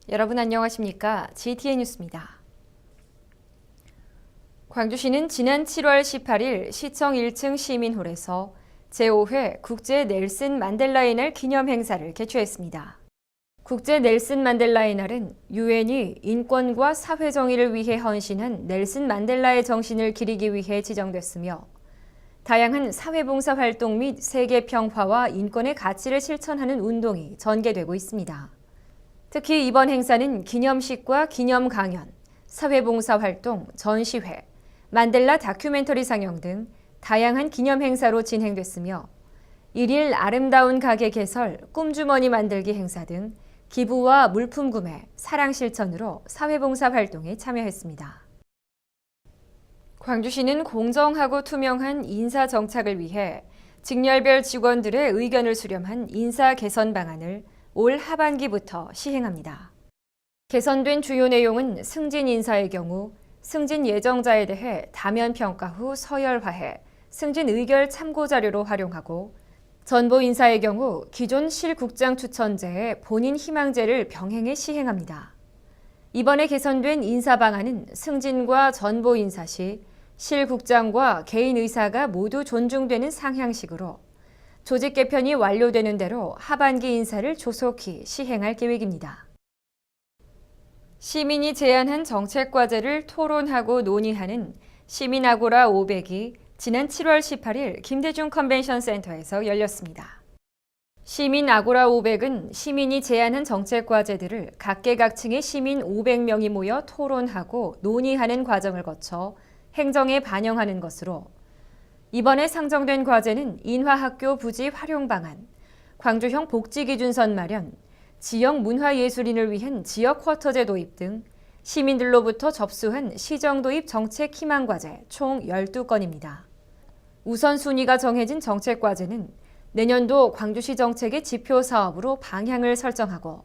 여러분 안녕하십니까? GTN 뉴스입니다. 광주시는 지난 7월 18일 시청 1층 시민홀에서 제5회 국제 넬슨 만델라의 날 기념 행사를 개최했습니다. 국제 넬슨 만델라의 날은 유엔이 인권과 사회 정의를 위해 헌신한 넬슨 만델라의 정신을 기리기 위해 지정됐으며 다양한 사회봉사 활동 및 세계 평화와 인권의 가치를 실천하는 운동이 전개되고 있습니다. 특히 이번 행사는 기념식과 기념 강연, 사회봉사 활동, 전시회, 만델라 다큐멘터리 상영 등 다양한 기념 행사로 진행됐으며 1일 아름다운 가게 개설, 꿈주머니 만들기 행사 등 기부와 물품 구매, 사랑 실천으로 사회봉사 활동에 참여했습니다. 광주시는 공정하고 투명한 인사 정착을 위해 직렬별 직원들의 의견을 수렴한 인사 개선 방안을 올 하반기부터 시행합니다. 개선된 주요 내용은 승진 인사의 경우 승진 예정자에 대해 다면 평가 후 서열화해 승진 의결 참고 자료로 활용하고 전보 인사의 경우 기존 실국장 추천제에 본인 희망제를 병행해 시행합니다. 이번에 개선된 인사 방안은 승진과 전보 인사 시 실국장과 개인 의사가 모두 존중되는 상향식으로 조직 개편이 완료되는 대로 하반기 인사를 조속히 시행할 계획입니다. 시민이 제안한 정책 과제를 토론하고 논의하는 시민아고라 500이 지난 7월 18일 김대중 컨벤션 센터에서 열렸습니다. 시민아고라 500은 시민이 제안한 정책 과제들을 각계각층의 시민 500명이 모여 토론하고 논의하는 과정을 거쳐 행정에 반영하는 것으로 이번에 상정된 과제는 인화학교 부지 활용 방안, 광주형 복지기준선 마련, 지역 문화예술인을 위한 지역 쿼터제 도입 등 시민들로부터 접수한 시정 도입 정책 희망 과제 총 12건입니다. 우선순위가 정해진 정책 과제는 내년도 광주시 정책의 지표 사업으로 방향을 설정하고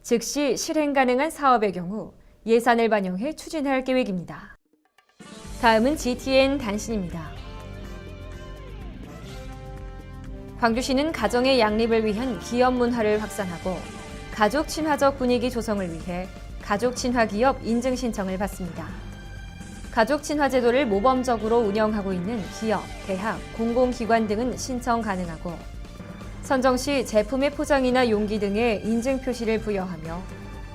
즉시 실행 가능한 사업의 경우 예산을 반영해 추진할 계획입니다. 다음은 GTN 단신입니다. 광주시는 가정의 양립을 위한 기업 문화를 확산하고 가족 친화적 분위기 조성을 위해 가족 친화 기업 인증 신청을 받습니다. 가족 친화 제도를 모범적으로 운영하고 있는 기업, 대학, 공공기관 등은 신청 가능하고 선정 시 제품의 포장이나 용기 등의 인증 표시를 부여하며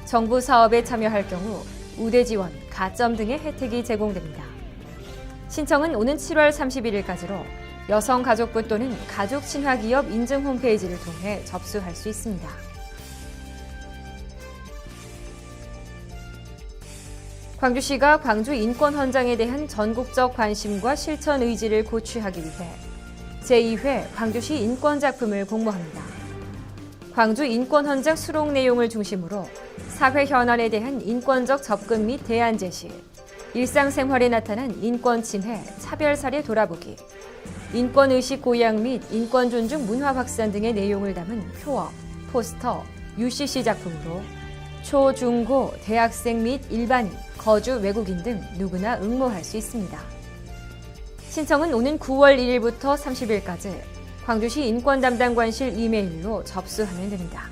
정부 사업에 참여할 경우 우대 지원, 가점 등의 혜택이 제공됩니다. 신청은 오는 7월 31일까지로 여성가족부 또는 가족친화기업 인증 홈페이지를 통해 접수할 수 있습니다. 광주시가 광주 인권헌장에 대한 전국적 관심과 실천 의지를 고취하기 위해 제2회 광주시 인권작품을 공모합니다. 광주 인권헌장 수록 내용을 중심으로 사회 현안에 대한 인권적 접근 및 대안 제시, 일상생활에 나타난 인권 침해, 차별 사례 돌아보기, 인권의식 고양 및 인권 존중 문화 확산 등의 내용을 담은 표어, 포스터, UCC 작품으로 초, 중, 고, 대학생 및 일반인, 거주 외국인 등 누구나 응모할 수 있습니다. 신청은 오는 9월 1일부터 30일까지 광주시 인권담당관실 이메일로 접수하면 됩니다.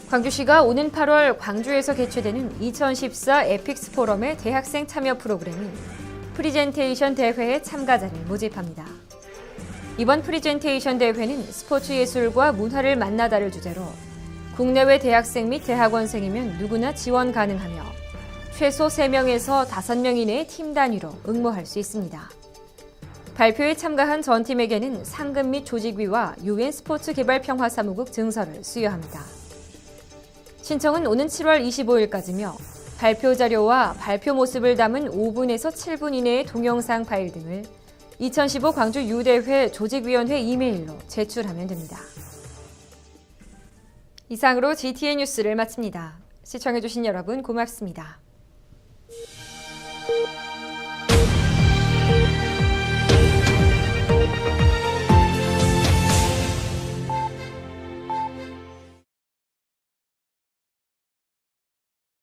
광주시가 오는 8월 광주에서 개최되는 2014 에픽스 포럼의 대학생 참여 프로그램인 프리젠테이션 대회의 참가자를 모집합니다. 이번 프리젠테이션 대회는 스포츠 예술과 문화를 만나다를 주제로 국내외 대학생 및 대학원생이면 누구나 지원 가능하며 최소 3명에서 5명 이내의 팀 단위로 응모할 수 있습니다. 발표에 참가한 전 팀에게는 상금 및 조직비와 UN 스포츠 개발 평화 사무국 증서를 수여합니다. 신청은 오는 7월 25일까지며 발표 자료와 발표 모습을 담은 5분에서 7분 이내의 동영상 파일 등을 2015 광주 유대회 조직위원회 이메일로 제출하면 됩니다. 이상으로 GTN 뉴스를 마칩니다. 시청해주신 여러분 고맙습니다.